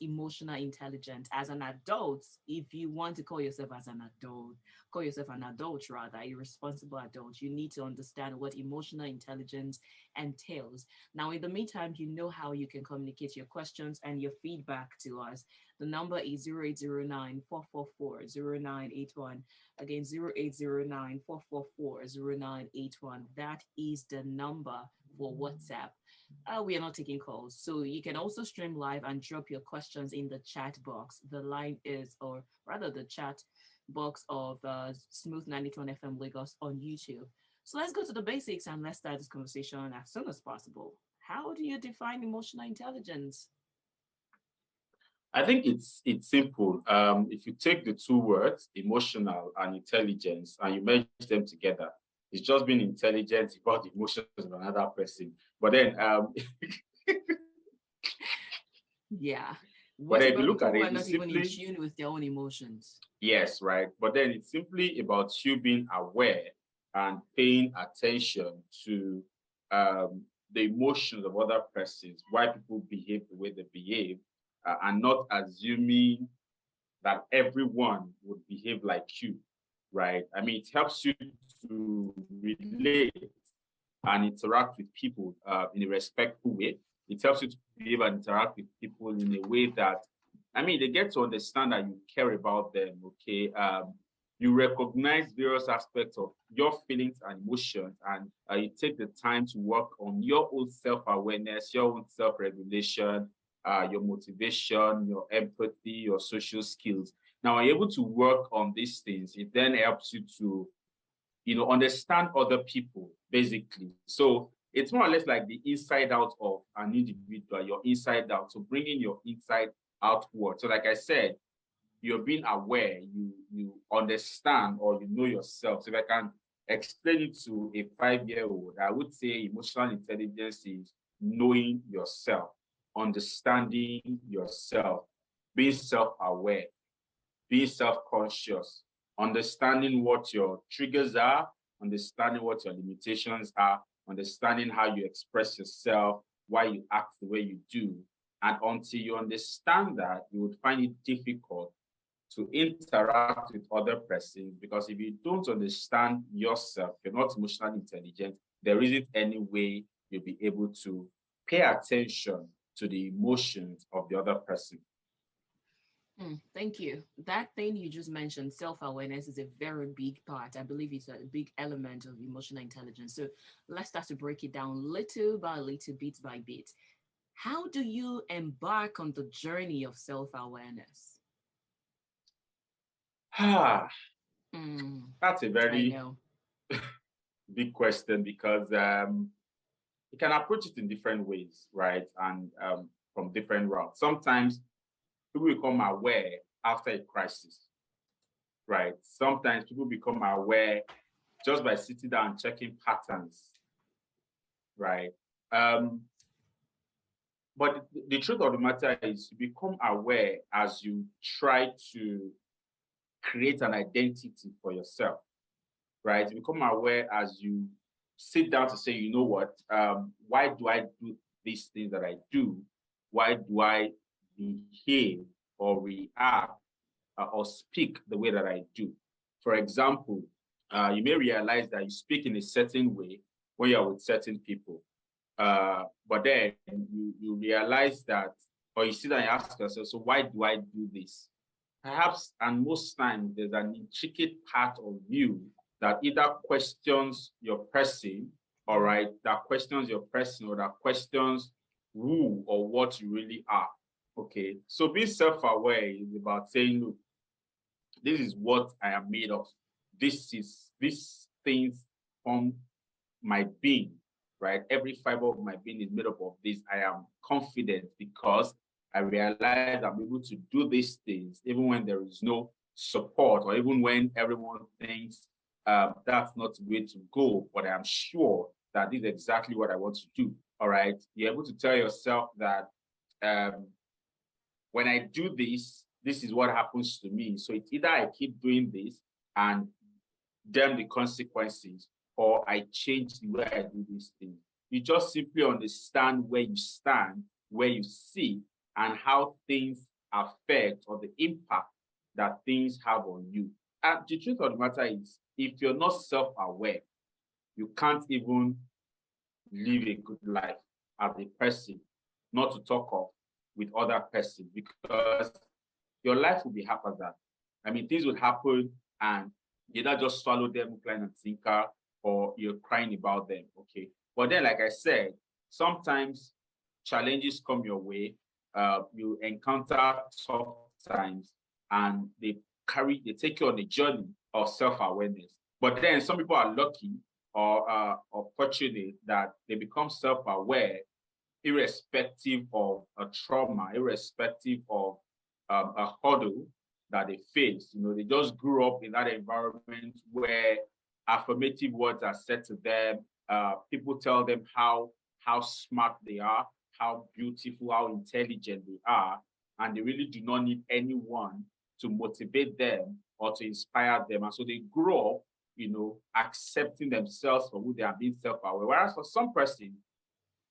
emotional intelligence as an adult. If you want to call yourself as an adult, call yourself an adult rather, a responsible adult, you need to understand what emotional intelligence entails. Now, in the meantime, you know how you can communicate your questions and your feedback to us. The number is 0809 444 0981. Again, 0809 444 0981. That is the number for WhatsApp. We are not taking calls. So you can also stream live and drop your questions in the chat box. The line is, or rather, the chat box of Smooth 91 FM Lagos on YouTube. So let's go to the basics and let's start this conversation as soon as possible. How do you define emotional intelligence? I think it's simple. If you take the two words, emotional and intelligence, and you merge them together, it's just being intelligent about the emotions of another person. But then, yeah. But What then if you about look people at who it, are not it's even in simply tune with their own emotions? yes, right. But then it's simply about you being aware and paying attention to the emotions of other persons, why people behave the way they behave, and not assuming that everyone would behave like you, right? I mean, it helps you to relate and interact with people in a respectful way. It helps you to behave and interact with people in a way that, I mean, they get to understand that you care about them, okay? You recognize various aspects of your feelings and emotions, and you take the time to work on your own self-awareness, your own self-regulation, your motivation, your empathy, your social skills. Now, when you're able to work on these things, it then helps you to, understand other people, basically. So it's more or less like the inside out of an individual, your inside out. So bringing your inside outward. So like I said, you're being aware, you understand or you know yourself. So if I can explain it to a 5-year-old, I would say emotional intelligence is knowing yourself, understanding yourself, being self-aware, being self-conscious, understanding what your triggers are, understanding what your limitations are, understanding how you express yourself, why you act the way you do. And until you understand that, you would find it difficult to interact with other persons, because if you don't understand yourself, you're not emotionally intelligent, there isn't any way you'll be able to pay attention to the emotions of the other person. Thank you. That thing you just mentioned, self-awareness, is a very big part. I believe it's a big element of emotional intelligence. So let's start to break it down little by little, bit by bit. How do you embark on the journey of self-awareness? That's a I very know. big question, because you can approach it in different ways, right? And from different routes. Sometimes people become aware after a crisis, right? Sometimes people become aware just by sitting down and checking patterns, right? But the truth of the matter is you become aware as you try to create an identity for yourself, right? You become aware as you sit down to say, you know what, why do I do these things that I do? Why do I behave or react or speak the way that I do? For example, you may realize that you speak in a certain way when you're with certain people. But then you realize that, or you sit down and ask yourself, so why do I do this? Perhaps, and most times, there's an intricate part of you that either questions your person, all right, that questions your person, or that questions who or what you really are. Okay, so being self-aware is about saying, look, this is what I am made of. These things form my being, right? Every fiber of my being is made up of this. I am confident because I realize I'm able to do these things even when there is no support, or even when everyone thinks that's not the way to go, but I'm sure that this is exactly what I want to do. All right. You're able to tell yourself that when I do this, this is what happens to me. So it's either I keep doing this and damn the consequences, or I change the way I do these things. You just simply understand where you stand, where you sit, and how things affect or the impact that things have on you. And the truth of the matter is, if you're not self-aware, you can't even live a good life as a person, not to talk of with other persons, because your life will be haphazard. I mean, things will happen and you not just swallow them, client and sinker, or you're crying about them. Okay. But then, like I said, sometimes challenges come your way. You encounter tough times and they take you on a journey of self-awareness. But then some people are lucky or fortunate that they become self-aware irrespective of a trauma, irrespective of a hurdle that they face. You know, they just grew up in that environment where affirmative words are said to them. People tell them how smart they are, how beautiful, how intelligent they are, and they really do not need anyone to motivate them or to inspire them. And so they grow up, you know, accepting themselves for who they are, being self-aware. Whereas for some person,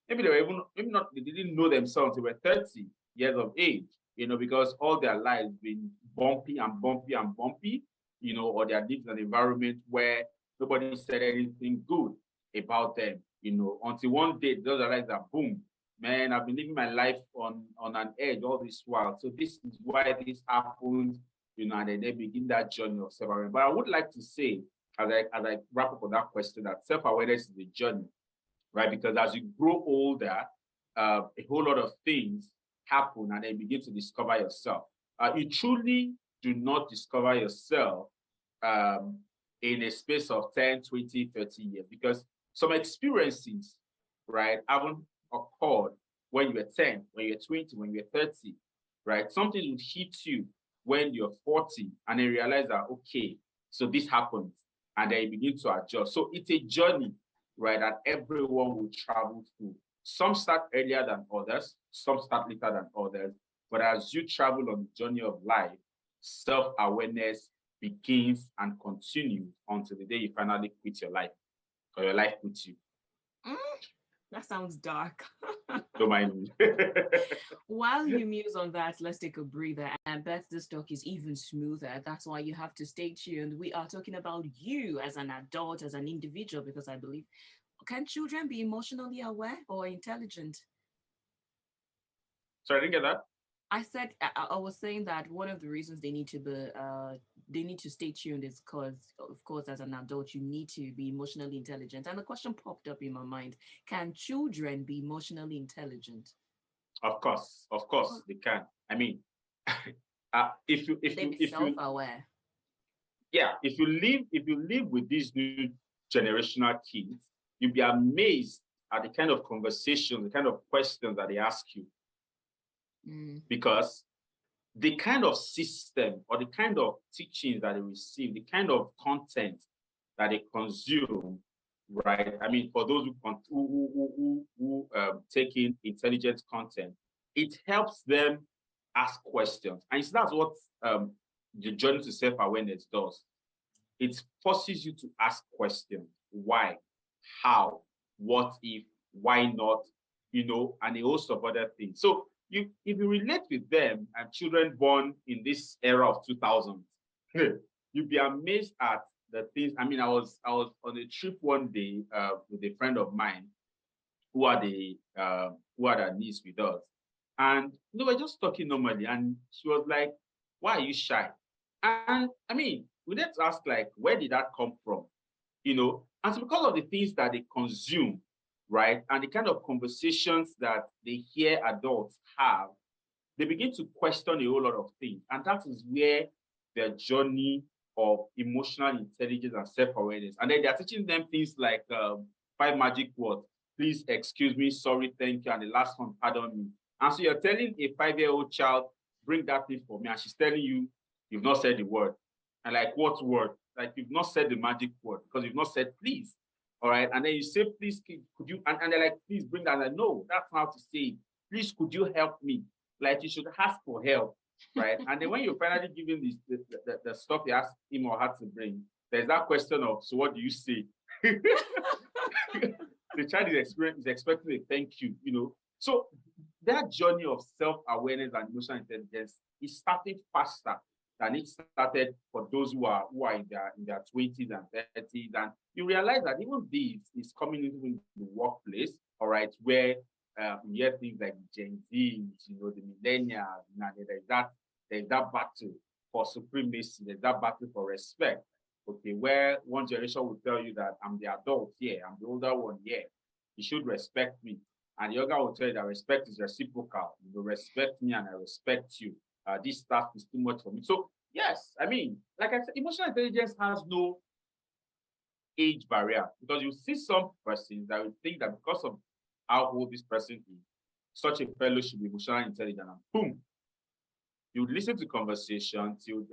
maybe they were even maybe not they didn't know themselves until they were 30 years of age, you know, because all their lives been bumpy and bumpy and bumpy, you know, or they are lived in an environment where nobody said anything good about them, you know, until one day they realize that boom, man, I've been living my life on an edge all this while. So this is why this happens, you know, and then they begin that journey of self-awareness. But I would like to say, as I wrap up on that question, that self-awareness is a journey, right? Because as you grow older, a whole lot of things happen and then you begin to discover yourself. You truly do not discover yourself um, in a space of 10, 20, 30 years, because some experiences, right, haven't occurred when you were 10, when you were 20, when you were 30, right? Something would hit you when you're 40 and then realize that, okay, so this happens, and then you begin to adjust. So it's a journey, right, that everyone will travel through. Some start earlier than others, some start later than others. But as you travel on the journey of life, self-awareness begins and continues until the day you finally quit your life or your life quits you. Mm, that sounds dark. Don't mind me. While you muse on that, let's take a breather and bet this talk is even smoother. That's why you have to stay tuned. We are talking about you as an adult, as an individual, because I believe, can children be emotionally aware or intelligent? Sorry, I didn't get that. I said I was saying that one of the reasons they need to stay tuned is because, of course, as an adult you need to be emotionally intelligent. And the question popped up in my mind: can children be emotionally intelligent? Of course, they can. I mean, if you Can if they you be if you self-aware? yeah, if you live with these new generational kids, you'll be amazed at the kind of conversations, the kind of questions that they ask you, Mm. because the kind of system or the kind of teachings that they receive, the kind of content that they consume, right? I mean, for those who take in intelligent content, it helps them ask questions, and that's what the journey to self-awareness does. It forces you to ask questions: why, how, what if, why not, you know, and a host of other things. So if you relate with them and children born in this era of 2000s, you'd be amazed at the things. I mean, I was on a trip one day with a friend of mine who had a niece with us, and they were just talking normally, and she was like, "Why are you shy?" And I mean, we need to ask, like, where did that come from? You know, and so because of the things that they consume, right, and the kind of conversations that they hear adults have, they begin to question a whole lot of things. And that is where their journey of emotional intelligence and self-awareness. And then they're teaching them things like 5 magic words: please, excuse me, sorry, thank you, and the last one, pardon me. And so you're telling a 5-year-old child, bring that thing for me, and she's telling you, you've not said the word. And like, what word? Like, you've not said the magic word because you've not said please. All right. And then you say, please, could you? And they're like, please bring that. And I know that's how to say it. Please, could you help me? Like, you should ask for help. Right. And then when you're finally giving the stuff you asked him or her to bring, there's that question of, so what do you say? The child is expecting a thank you, you know. So that journey of self-awareness and emotional intelligence is starting faster than it started for those who are in their 20s and 30s. And you realize that even this is coming into the workplace, all right, where we hear things like Gen Z, the millennials, there's that battle for supremacy, there's that battle for respect. Okay, where one generation will tell you that I'm the adult here, I'm the older one here, you should respect me. And the other will tell you that respect is reciprocal. You respect me and I respect you. This stuff is too much for me. So yes, I mean, like I said, emotional intelligence has no age barrier, because you see some persons that will think that because of how old this person is, such a fellow should be emotionally intelligent, and boom, you listen to conversations, you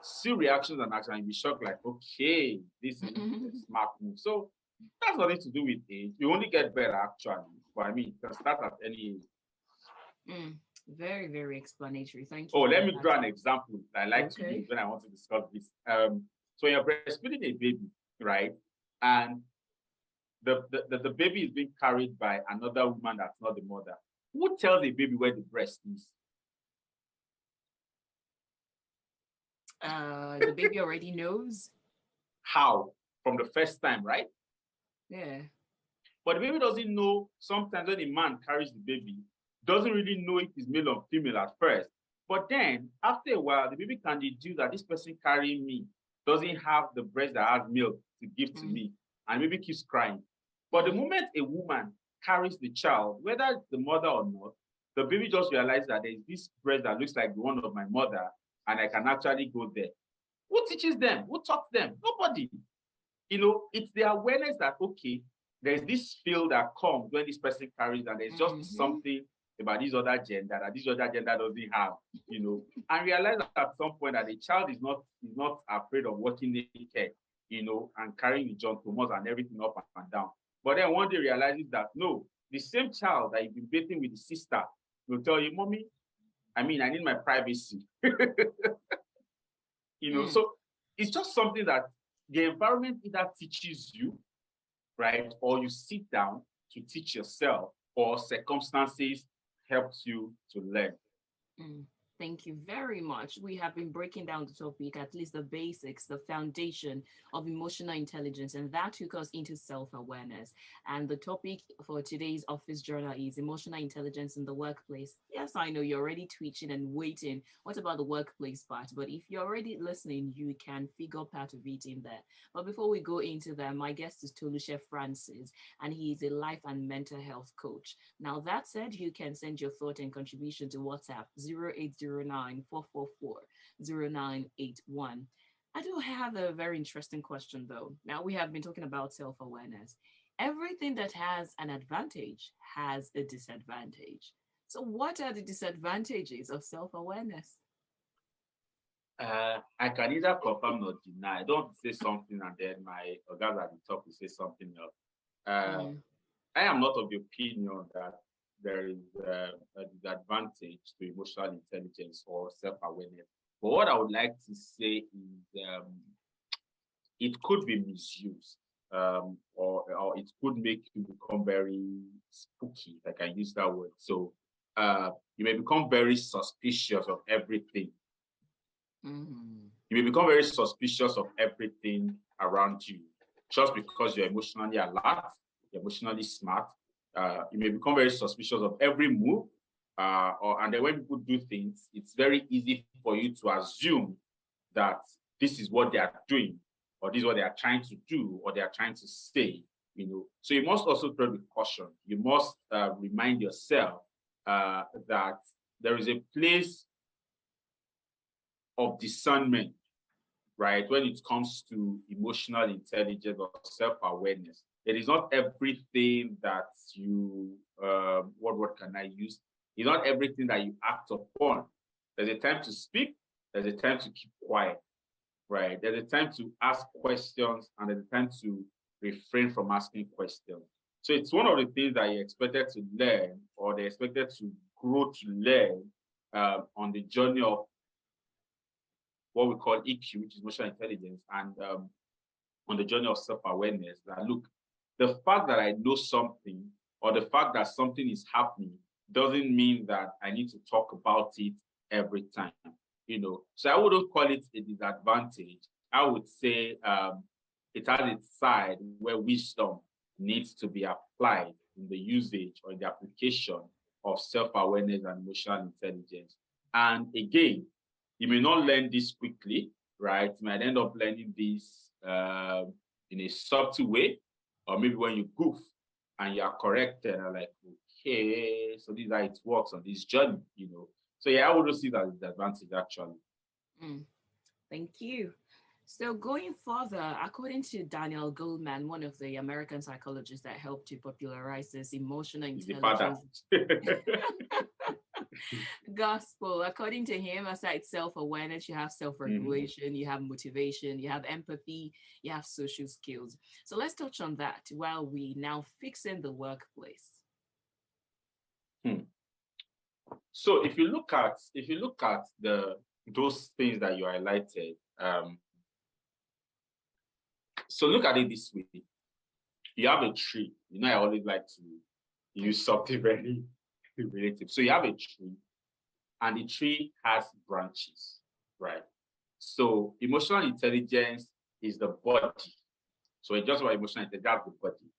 see reactions and actions, and you be shocked, like, okay, this is a smart move. So that's nothing to do with age. You only get better, actually. But I mean, you can start at any age. Very, very explanatory. Thank Oh, you let for me that. draw an example that I like to use when I want to discuss this. So you're breastfeeding a baby, right? And the baby is being carried by another woman that's not the mother. Who tells the baby where the breast is? The baby already knows. How? From the first time, right? Yeah. But the baby doesn't know. Sometimes when a man carries the baby, doesn't really know if it's male or female at first. But then after a while, the baby can deduce that this person carrying me doesn't have the breast that has milk to give to me, and maybe keeps crying. But the moment a woman carries the child, whether it's the mother or not, the baby just realizes that there's this breast that looks like the one of my mother, and I can actually go there. Who teaches them? Who taught them? Nobody. It's the awareness that, okay, there's this feel that comes when this person carries, and there's just something about this other gender that this other gender doesn't have, and realize at some point that the child is not afraid of walking naked, and carrying the John Thomas and everything up and down. But then one day realizes that no, the same child that you've been bathing with the sister will tell you, mommy, I need my privacy. So it's just something that the environment either teaches you, right, or you sit down to teach yourself, or circumstances helps you to learn. Thank you very much. We have been breaking down the topic, at least the basics, the foundation of emotional intelligence, and that took us into self-awareness. And the topic for today's office journal is emotional intelligence in the workplace. Yes, I know you're already twitching and waiting. What about the workplace part? But if you're already listening, you can figure part of it in there. But before we go into that, my guest is Toluse Francis, and he is a life and mental health coach. Now, that said, you can send your thought and contribution to WhatsApp 0809-444-0981. I do have a very interesting question, though. Now, we have been talking about self-awareness. Everything that has an advantage has a disadvantage. So what are the disadvantages of self-awareness? I can either confirm or deny. I don't say something and then my guys at the top will say something else. I am not of the opinion that there is a disadvantage to emotional intelligence or self-awareness. But what I would like to say is it could be misused, or it could make you become very spooky, like I use that word. So you may become very suspicious of everything. You may become very suspicious of everything around you just because you're emotionally alert, you're emotionally smart. You may become very suspicious of every move. And then when people do things, it's very easy for you to assume that this is what they are doing, or this is what they are trying to do, or they are trying to say. So you must also tread with caution. You must remind yourself that there is a place of discernment, right, when it comes to emotional intelligence or self-awareness. It is not everything that you, what word can I use? It's not everything that you act upon. There's a time to speak, there's a time to keep quiet, right? There's a time to ask questions, and there's a time to refrain from asking questions. So it's one of the things that you're expected to learn, or they're expected to grow to learn on the journey of what we call EQ, which is emotional intelligence, and on the journey of self-awareness. That look, the fact that I know something, or the fact that something is happening, doesn't mean that I need to talk about it every time. So I wouldn't call it a disadvantage. I would say it has its side where wisdom needs to be applied in the usage or in the application of self-awareness and emotional intelligence. And again, you may not learn this quickly, right? You might end up learning this in a subtle way, or maybe when you goof and you are corrected, and like, okay, so this is how it works on this journey. So yeah, I would see that as an advantage actually. Thank you. So going further, according to Daniel Goleman, one of the American psychologists that helped to popularize this emotional He's the father. intelligence gospel, according to him, aside self-awareness, you have self-regulation, you have motivation, you have empathy, you have social skills. So let's touch on that while we now fix in the workplace. So if you look at those things that you highlighted, so look at it this way. You have a tree. I always like to use something very relative. So you have a tree, and the tree has branches, right? So emotional intelligence is the body. So it's just about emotional intelligence, that's the body.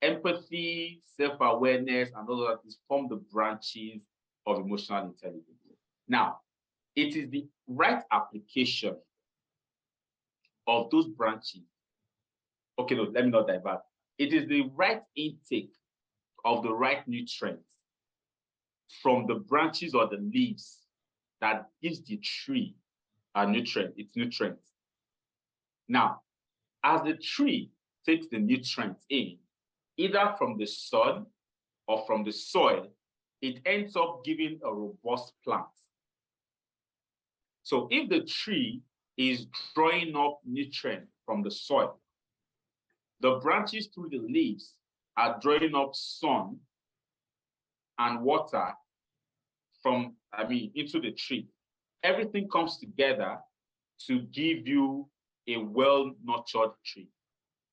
Empathy, self-awareness, and all of that form the branches of emotional intelligence. Now, it is the right application of those branches. Okay, no, let me not divert. It is the right intake of the right nutrients from the branches or the leaves that gives the tree its nutrients. Now, as the tree takes the nutrients in, either from the sun or from the soil, it ends up giving a robust plant. So if the tree is drawing up nutrients from the soil, the branches through the leaves are drawing up sun and water into the tree. Everything comes together to give you a well-nurtured tree.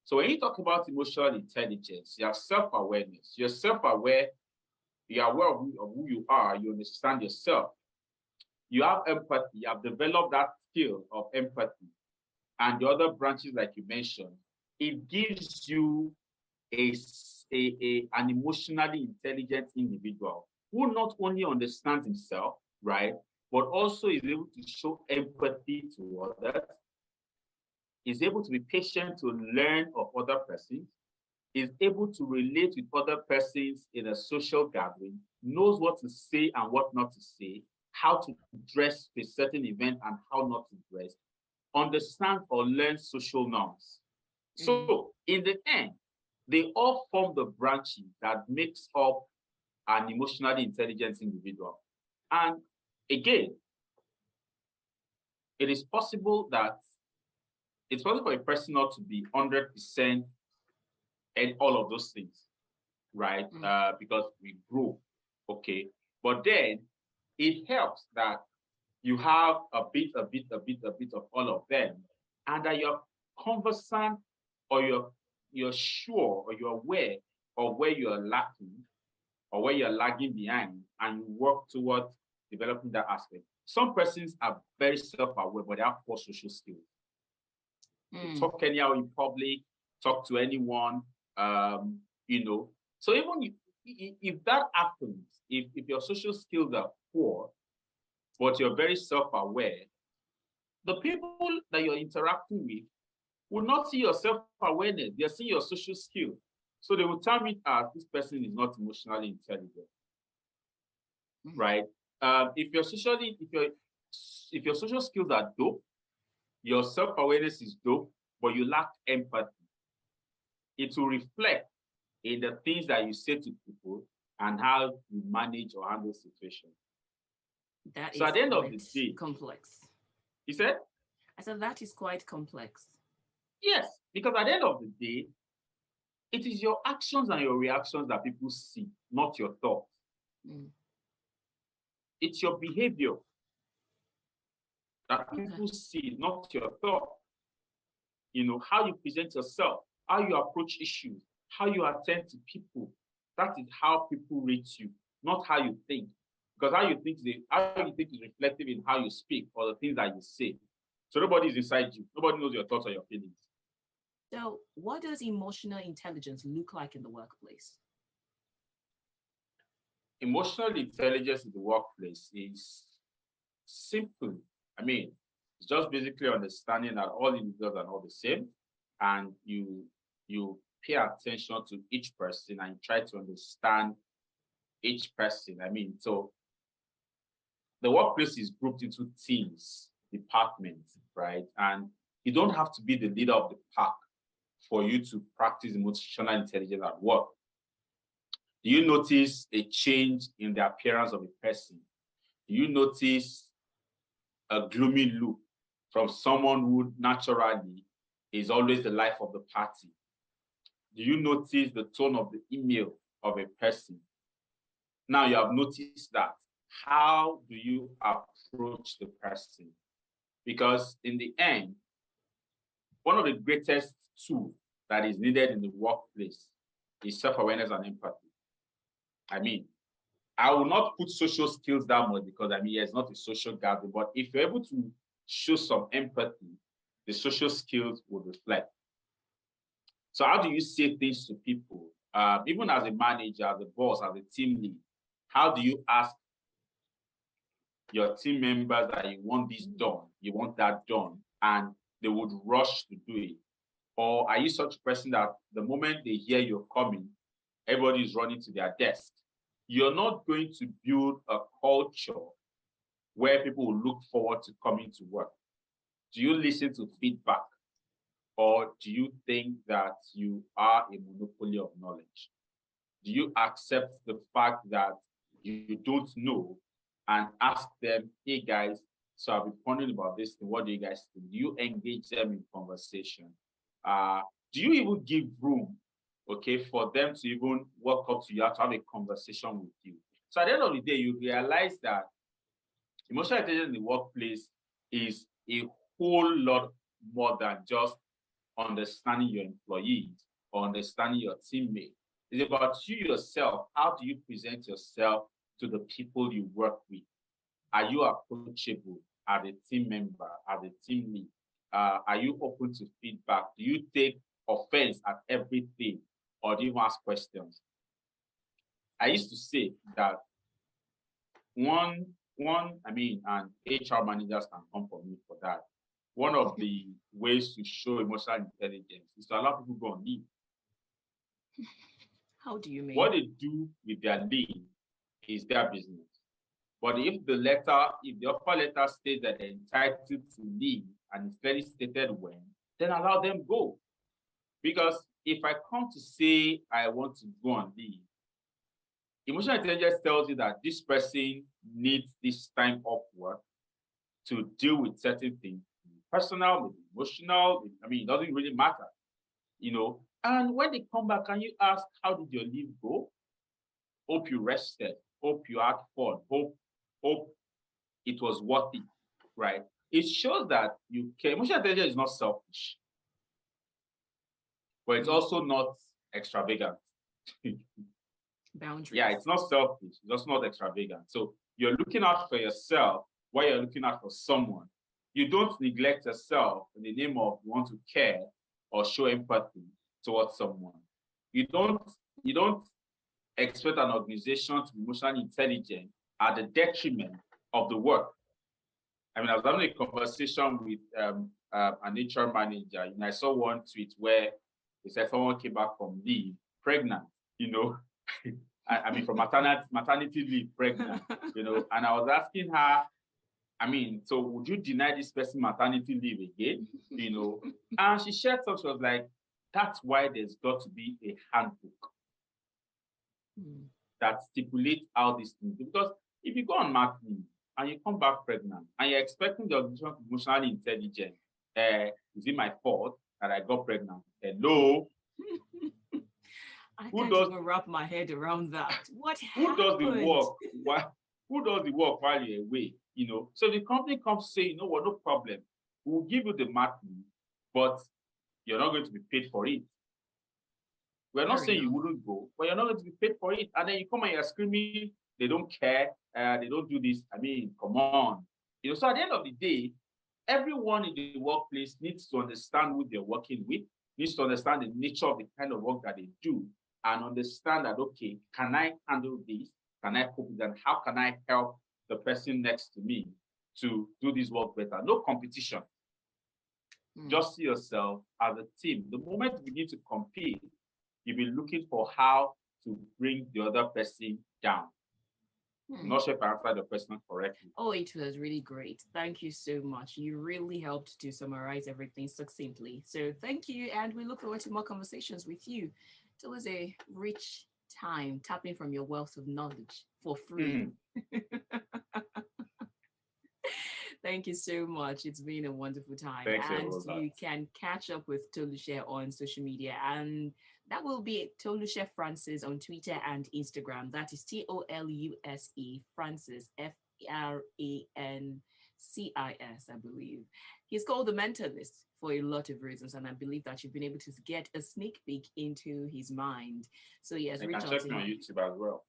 So when you talk about emotional intelligence, you have self-awareness. You're self-aware, you're aware of who you are, you understand yourself. You have empathy, you have developed that skill of empathy. And the other branches, like you mentioned, it gives you an emotionally intelligent individual who not only understands himself, right, but also is able to show empathy to others, is able to be patient to learn of other persons, is able to relate with other persons in a social gathering, knows what to say and what not to say, how to dress for a certain event and how not to dress, understand or learn social norms. So in the end, they all form the branches that makes up an emotionally intelligent individual. And again, it's possible for a person not to be 100% and all of those things, right? Because we grow, okay? But then it helps that you have a bit of all of them, and that you're conversant or you're sure or you're aware of where you're lacking or where you're lagging behind, and you work towards developing that aspect. Some persons are very self-aware, but they have poor social skills. They talk anyhow in public, talk to anyone, So even if that happens, if your social skills are poor, but you're very self-aware, the people that you're interacting with will not see your self-awareness. They'll see your social skill. So they will term it as this person is not emotionally intelligent, right? If your social skills are dope, your self-awareness is dope, but you lack empathy, it will reflect in the things that you say to people and how you manage or handle situations. That so is at the end of the day, complex. You said? I said that is quite complex. Yes, because at the end of the day, it is your actions and your reactions that people see, not your thoughts. It's your behavior that people see, not your thought. How you present yourself, how you approach issues, how you attend to people. That is how people rate you. not how you think. Because how you think is reflective in how you speak or the things that you say. So nobody is inside you. Nobody knows your thoughts or your feelings. So, what does emotional intelligence look like in the workplace? Emotional intelligence in the workplace is simple. I mean, it's just basically understanding that all individuals are not the same, and you pay attention to each person and try to understand each person. I mean, so the workplace is grouped into teams, departments, right? And you don't have to be the leader of the pack for you to practice emotional intelligence at work. Do you notice a change in the appearance of a person? Do you notice a gloomy look from someone who naturally is always the life of the party? Do you notice the tone of the email of a person? Now you have noticed that. How do you approach the person? Because in the end, one of the greatest tools that is needed in the workplace is self-awareness and empathy. I mean, I will not put social skills that much because it's not a social gathering, but if you're able to show some empathy, the social skills will reflect. So how do you say things to people? Even as a manager, as a boss, as a team lead, how do you ask your team members that you want this done, you want that done, and they would rush to do it? Or are you such a person that the moment they hear you're coming, everybody is running to their desk? You're not going to build a culture where people will look forward to coming to work. Do you listen to feedback? Or do you think that you are a monopoly of knowledge? Do you accept the fact that you don't know and ask them, hey guys, so I've been wondering about this thing. What do you guys think? Do you engage them in conversation? Do you even give room, okay, for them to even walk up to you to have a conversation with you? So at the end of the day, you realize that emotional intelligence in the workplace is a whole lot more than just understanding your employees or understanding your teammates. It's about you yourself. How do you present yourself to the people you work with? Are you approachable as a team member, as a team lead? Are you open to feedback? Do you take offense at everything, or do you ask questions? I used to say that and HR managers can come for me for that. One of the ways to show emotional intelligence is to allow people to go on leave. How do you mean? What they do with their leave is their business. But if the offer letter states that they're entitled to leave and it's clearly stated when, then allow them go. Because if I come to say I want to go on leave, emotional intelligence tells you that this person needs this time off work to deal with certain things, personal, emotional. It doesn't really matter, And when they come back, can you ask, how did your leave go? Hope you rested. Hope you had fun. Hope it was worth it, right? It shows that you care. Emotional intelligence is not selfish, but it's also not extravagant. Boundaries. Yeah, it's not selfish. It's just not extravagant. So you're looking out for yourself while you're looking out for someone. You don't neglect yourself in the name of you want to care or show empathy towards someone. You don't expect an organization to be emotionally intelligent at the detriment of the work. I was having a conversation with an HR manager, and I saw one tweet where they said someone came back from leave pregnant, from maternity leave pregnant, and I was asking her, so would you deny this person maternity leave again? And she shared something. She was like, that's why there's got to be a handbook that stipulates how this thing. Because if you go on mat leave and you come back pregnant and you're expecting the organization to be emotionally intelligent, is it my fault that I got pregnant? Hello? I can't even wrap my head around that. What happened? Who does the work? Who does the work while you're away? So the company comes to say, you know what, no problem. We'll give you the mat leave, but you're not going to be paid for it. We're not saying you wouldn't go, but you're not going to be paid for it. And then you come and you're screaming they don't care, they don't do this. I mean, come on. So at the end of the day, everyone in the workplace needs to understand who they're working with, needs to understand the nature of the kind of work that they do, and understand that, okay, can I handle this? Can I cope with that? How can I help the person next to me to do this work better? No competition. Mm. Just see yourself as a team. The moment you begin to compete, you'll be looking for how to bring the other person down. I'm Hmm. not sure if I answered the question correctly. Oh, it was really great. Thank you so much. You really helped to summarize everything succinctly. So thank you, and we look forward to more conversations with you. It was a rich time tapping from your wealth of knowledge for free. Mhm. Thank you so much. It's been a wonderful time. Thanks a And whole lot. you can catch up with Toluse on social media. And that will be Toluse Francis on Twitter and Instagram. That is Toluse Francis, Francis, I believe. He's called the mentalist for a lot of reasons. And I believe that you've been able to get a sneak peek into his mind. So, yes, You reach can out check to me on him. YouTube as well.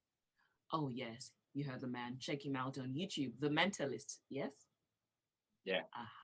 Oh, yes, you heard the man. Check him out on YouTube, The Mentalist. Yes? Yeah. Ah,